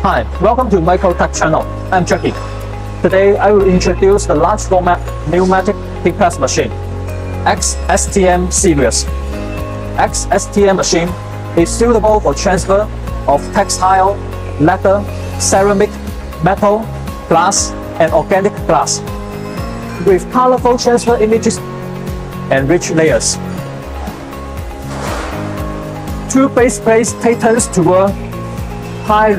Hi, welcome to Microtec channel. I'm Jackie. Today I will introduce the large format pneumatic heat press machine, XSTM series. XSTM machine is suitable for transfer of textile, leather, ceramic, metal, glass, and organic glass, with colorful transfer images and rich layers. 2 base plates take turns to work, high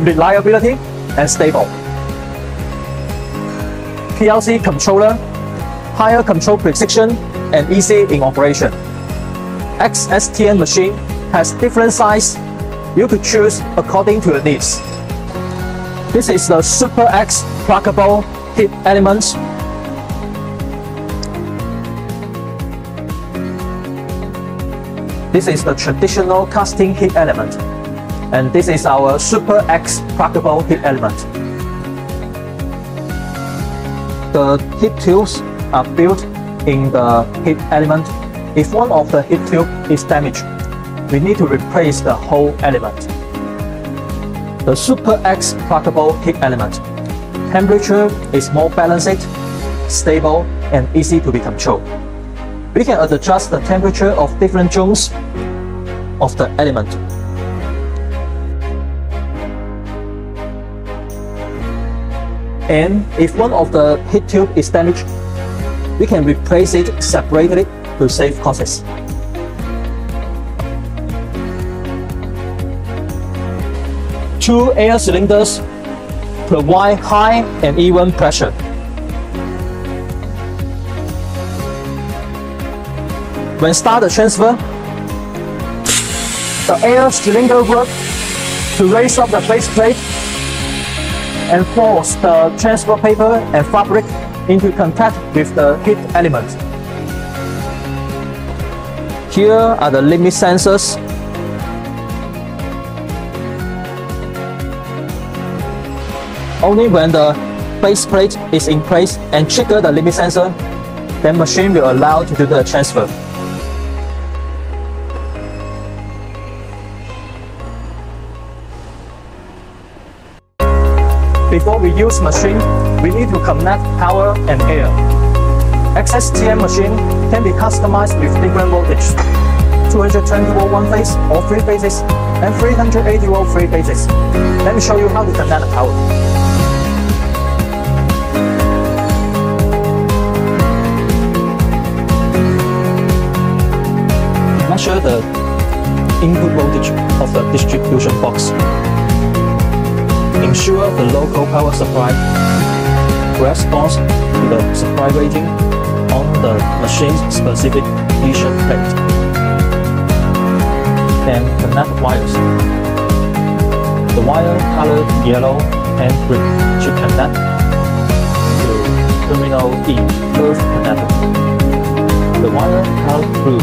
reliability and stable. PLC controller, higher control precision and easy in operation. XSTM machine has different size. You could choose according to your needs. This is the Super X pluggable heat element. This is the traditional casting heat element. And this is our Super X pluggable heat element. The heat tubes are built in the heat element. If one of the heat tube is damaged, we need to replace the whole element. The Super X pluggable heat element. Temperature is more balanced, stable, and easy to be controlled. We can adjust the temperature of different zones of the element. And if one of the heat tube is damaged, we can replace it separately to save costs. Two air cylinders provide high and even pressure. When start the transfer, the air cylinder works to raise up the base plate and force the transfer paper and fabric into contact with the heat element. Here are the limit sensors. Only when the base plate is in place and trigger the limit sensor, then machine will allow to do the transfer. Before we use machine, we need to connect power and air. XSTM machine can be customized with different voltage, 220 volt one phase or 3 phases, and 380 volt 3 phases. Let me show you how to connect the power. Measure the input voltage of the distribution box. Ensure the local power supply corresponds to the supply rating on the machine's specific vision plate. Then connect wires. The wire colored yellow and green should connect to terminal E, earth connector. The wire colored blue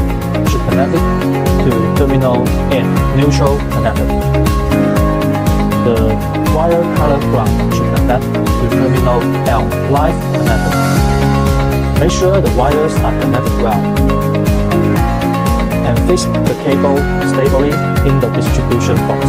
should connect to terminal N, neutral connector. The wire color brown should connect to terminal L, live connector. Make sure the wires are connected well. And fix the cable stably in the distribution box.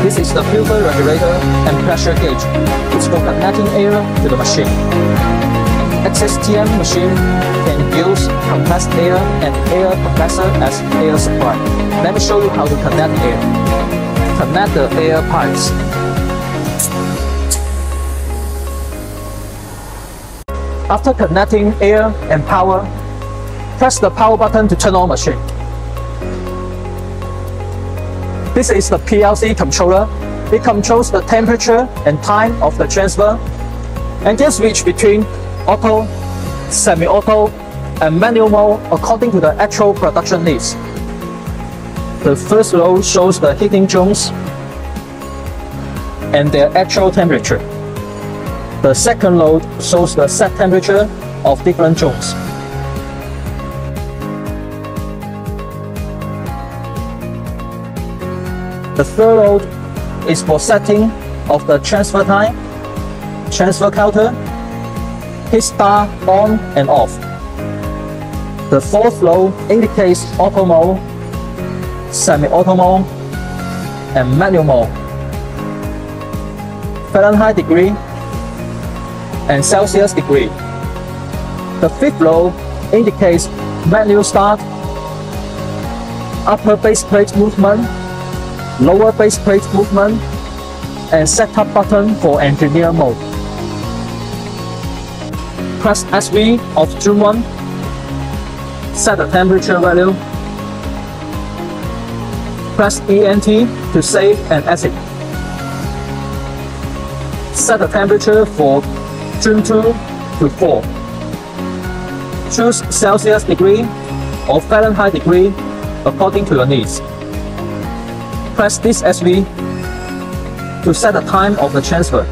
This is the filter regulator and pressure gauge. It's for connecting air to the machine. XSTM machine can use compressed air and air compressor as air supply. Let me show you how to connect air. Connect the air pipes. After connecting air and power, press the power button to turn on machine. This is the PLC controller. It controls the temperature and time of the transfer and can switch between auto, semi-auto, and manual mode according to the actual production needs. The first row shows the heating zones and their actual temperature. The second row shows the set temperature of different zones. The third row is for setting of the transfer time, transfer counter, heat star on and off. The fourth row indicates auto mode, semi-auto mode, and manual mode, Fahrenheit degree, and Celsius degree. The fifth row indicates manual start, upper base plate movement, lower base plate movement, and setup button for engineer mode. Press SV of Zoom 1, set the temperature value, press ENT to save and exit. Set the temperature for Zoom 2 to 4. Choose Celsius degree or Fahrenheit degree according to your needs. Press this SV to set the time of the transfer.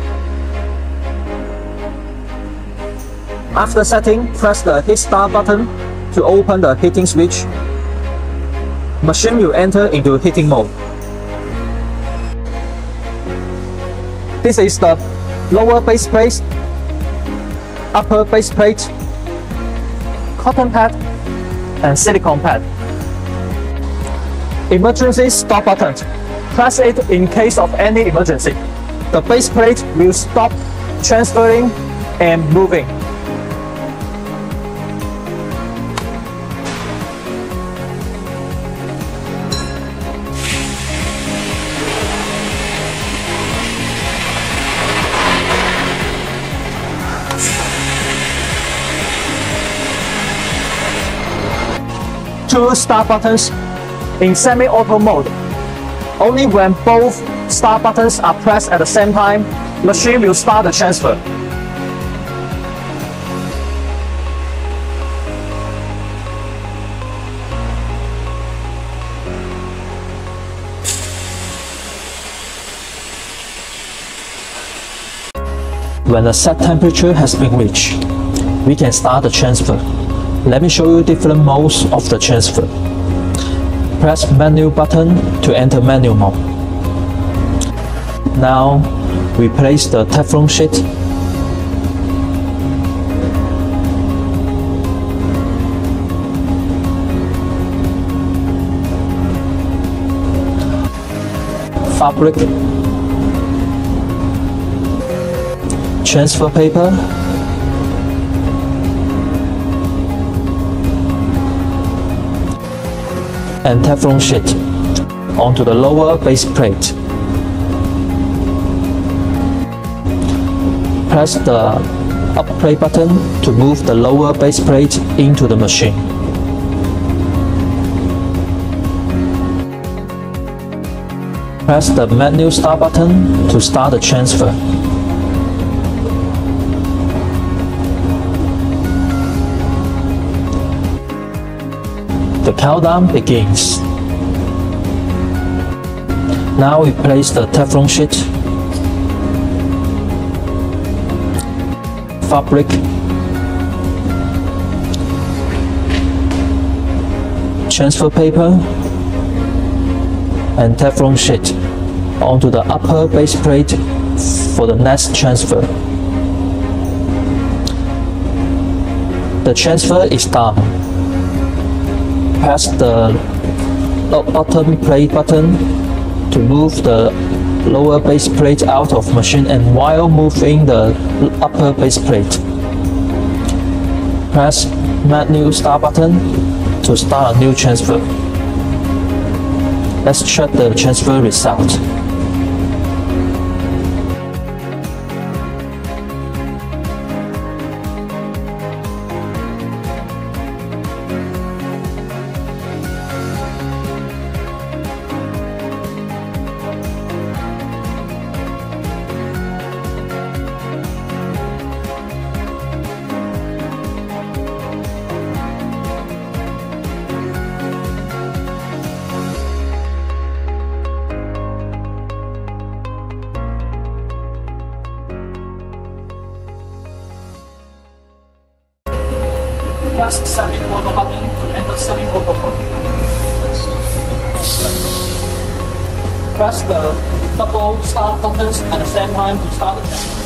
After setting, press the heat start button to open the heating switch. Machine will enter into heating mode. This is the lower base plate, upper base plate, cotton pad, and silicone pad. Emergency stop button. Press it in case of any emergency. The base plate will stop transferring and moving. Two start buttons in semi-auto mode. Only when both start buttons are pressed at the same time, machine will start the transfer. When the set temperature has been reached, we can start the transfer. Let me show you different modes of the transfer. Press menu button to enter manual mode. Now, we place the Teflon sheet. Fabric. Transfer paper. And Teflon sheet onto the lower base plate. Press the up plate button to move the lower base plate into the machine. Press the manual start button to start the transfer. The countdown begins. Now we place the Teflon sheet, fabric, transfer paper, and Teflon sheet onto the upper base plate for the next transfer. The transfer is done. Press the bottom plate button to move the lower base plate out of machine, and while moving the upper base plate, press manual start button to start a new transfer. Let's check the transfer result. Press semi-auto button to enter semi-auto mode. Press the double start buttons at the same time to start the chamber.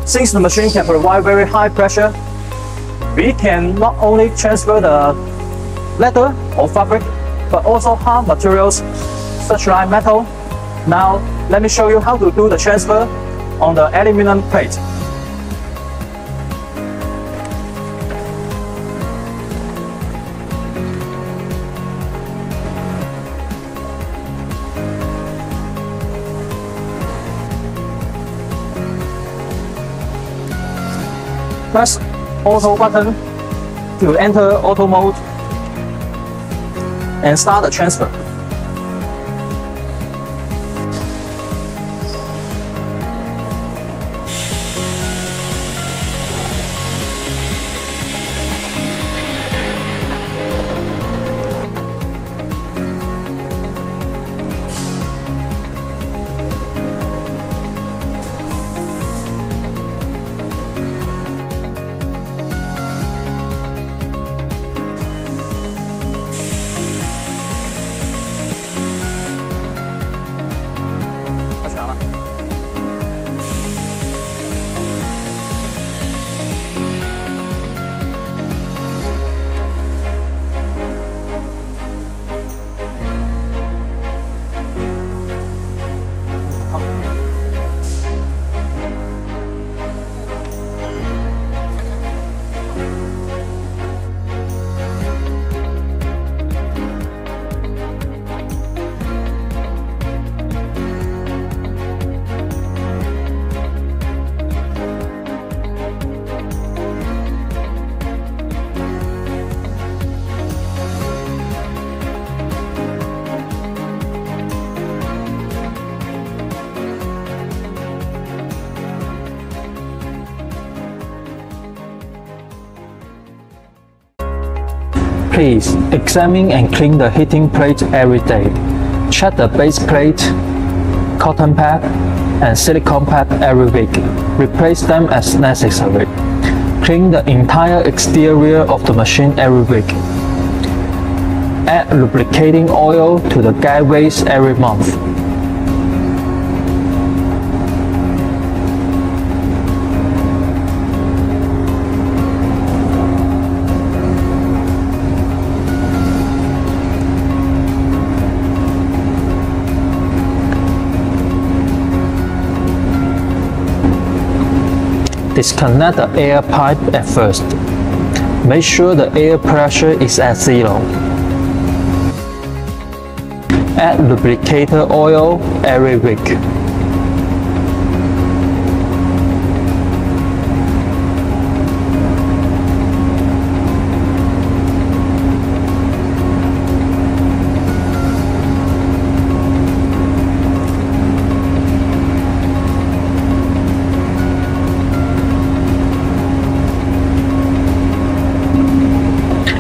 Since the machine can provide very high pressure, we can not only transfer the leather or fabric, but also hard materials such like metal. Now, let me show you how to do the transfer on the aluminum plate. Press auto button to enter auto mode and start the transfer. Please examine and clean the heating plate every day. Check the base plate, cotton pad, and silicone pad every week. Replace them as necessary. Clean the entire exterior of the machine every week. Add lubricating oil to the gateways every month. Disconnect the air pipe at first. Make sure the air pressure is at 0. Add lubricator oil every week.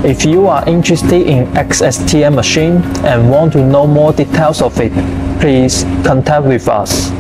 If you are interested in XSTM machine and want to know more details of it, please contact with us.